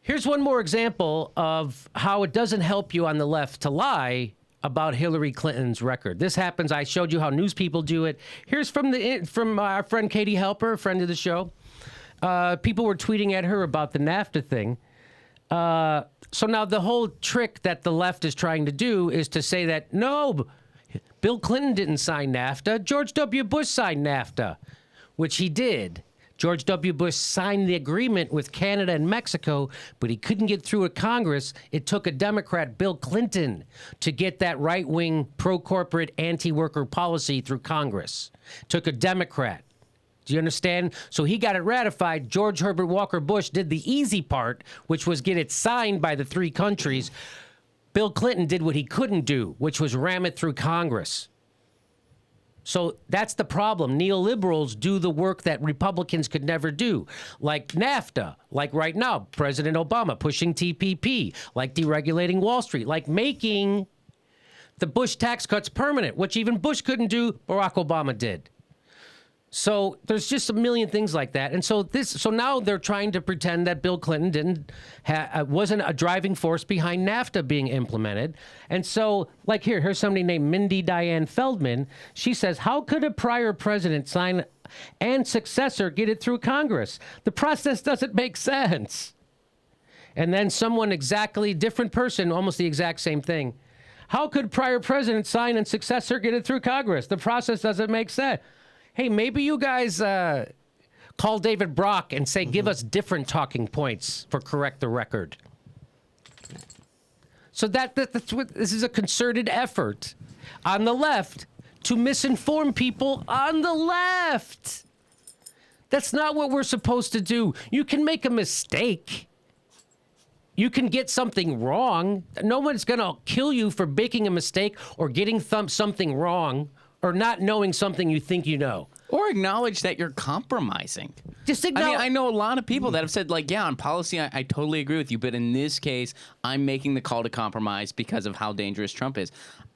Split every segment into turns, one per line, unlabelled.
Here's one more example of how it doesn't help you on the left to lie about Hillary Clinton's record. This happens. I showed you how news people do it. Here's from our friend Katie Halper, a friend of the show. People were tweeting at her about the NAFTA thing. So now the whole trick that the left is trying to do is to say that, no, Bill Clinton didn't sign NAFTA. George W. Bush signed NAFTA, which he did. George W. Bush signed the agreement with Canada and Mexico, but he couldn't get through at Congress. It took a Democrat, Bill Clinton, to get that right-wing, pro-corporate, anti-worker policy through Congress. Took a Democrat. Do you understand? So he got it ratified. George Herbert Walker Bush did the easy part, which was get it signed by the three countries. Bill Clinton did what he couldn't do, which was ram it through Congress. So that's the problem. Neoliberals do the work that Republicans could never do, like NAFTA, like right now, President Obama pushing TPP, like deregulating Wall Street, like making the Bush tax cuts permanent, which even Bush couldn't do, Barack Obama did. So there's just a million things like that. And so now they're trying to pretend that Bill Clinton wasn't a driving force behind NAFTA being implemented. And so, like here's somebody named Mindy Diane Feldman. She says, how could a prior president sign and successor get it through Congress? The process doesn't make sense. And then someone exactly different person, almost the exact same thing. How could prior president sign and successor get it through Congress? The process doesn't make sense. Hey, maybe you guys call David Brock and say, give us different talking points for correct the record. So that's what this is, a concerted effort on the left to misinform people on the left. That's not what we're supposed to do. You can make a mistake. You can get something wrong. No one's going to kill you for making a mistake or getting something wrong, or not knowing something you think you know.
Or acknowledge that you're compromising.
Just acknowledge.
I know a lot of people that have said, like, yeah, on policy, I totally agree with you. But in this case, I'm making the call to compromise because of how dangerous Trump is.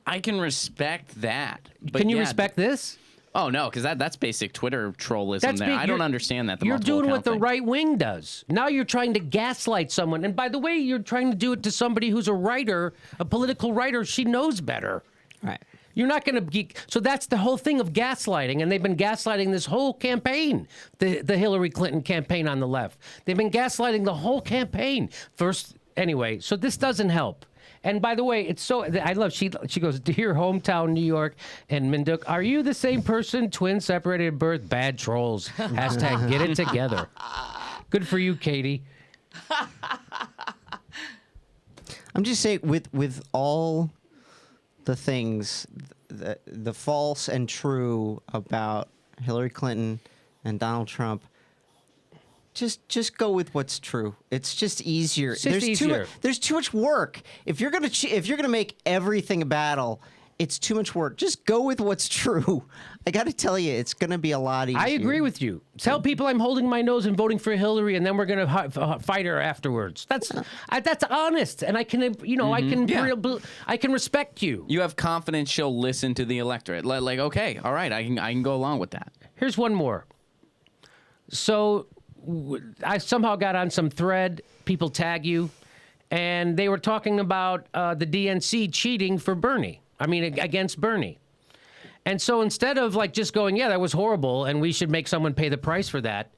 I can respect that. But
can you respect this?
Oh, no, because that's basic Twitter trollism there. I don't understand that.
You're doing what the right wing does. Now you're trying to gaslight someone. And by the way, you're trying to do it to somebody who's a writer, a political writer. She knows better.
Right.
You're not going to geek. So that's the whole thing of gaslighting. And they've been gaslighting this whole campaign, the Hillary Clinton campaign on the left. They've been gaslighting the whole campaign. Anyway, so this doesn't help. And by the way, it's so, I love, she goes, dear hometown New York and Minduk, are you the same person, twin separated at birth? Bad trolls. Hashtag get it together. Good for you, Katie.
I'm just saying, with all the things, the false and true about Hillary Clinton and Donald Trump, just go with what's true. It's just easier. There's too much work. If you're gonna make everything a battle, it's too much work. Just go with what's true. I got to tell you, it's going to be a lot easier.
I agree with you. Tell people I'm holding my nose and voting for Hillary, and then we're going to fight her afterwards. That's honest, and I can, I can respect you.
You have confidence she'll listen to the electorate. Like, okay, all right, I can go along with that.
Here's one more. So I somehow got on some thread. People tag you, and they were talking about the DNC cheating for Bernie. I mean, against Bernie. And so instead of like just going, yeah, that was horrible, and we should make someone pay the price for that,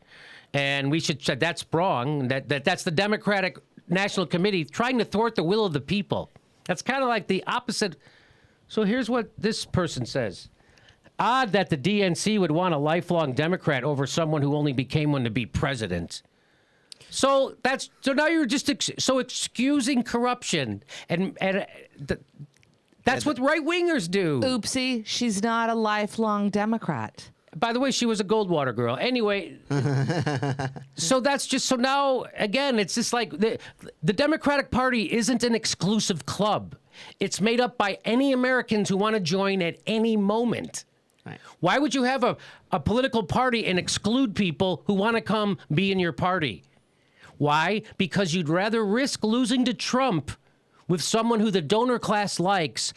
and we should, that's wrong, that's the Democratic National Committee trying to thwart the will of the people. That's kind of like the opposite. So here's what this person says. Odd that the DNC would want a lifelong Democrat over someone who only became one to be president. So now you're just excusing corruption that's what right-wingers do.
Oopsie, she's not a lifelong Democrat.
By the way, she was a Goldwater girl. Anyway, so now, again, it's just like the Democratic Party isn't an exclusive club. It's made up by any Americans who want to join at any moment. Right. Why would you have a political party and exclude people who want to come be in your party? Why? Because you'd rather risk losing to Trump with someone who the donor class likes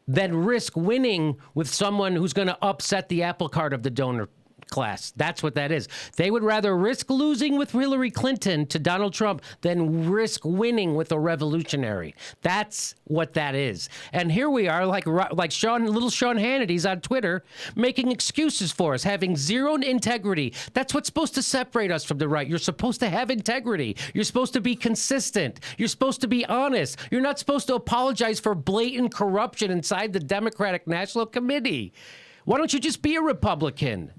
than risk winning with someone who's going to upset the apple cart of the donor class. That's what that is. They would rather risk losing with Hillary Clinton to Donald Trump than risk winning with a revolutionary. That's what that is. And here we are, like little Sean Hannity's on Twitter, making excuses for us, having zero integrity. That's what's supposed to separate us from the right. You're supposed to have integrity. You're supposed to be consistent. You're supposed to be honest. You're not supposed to apologize for blatant corruption inside the Democratic National Committee. Why don't you just be a Republican?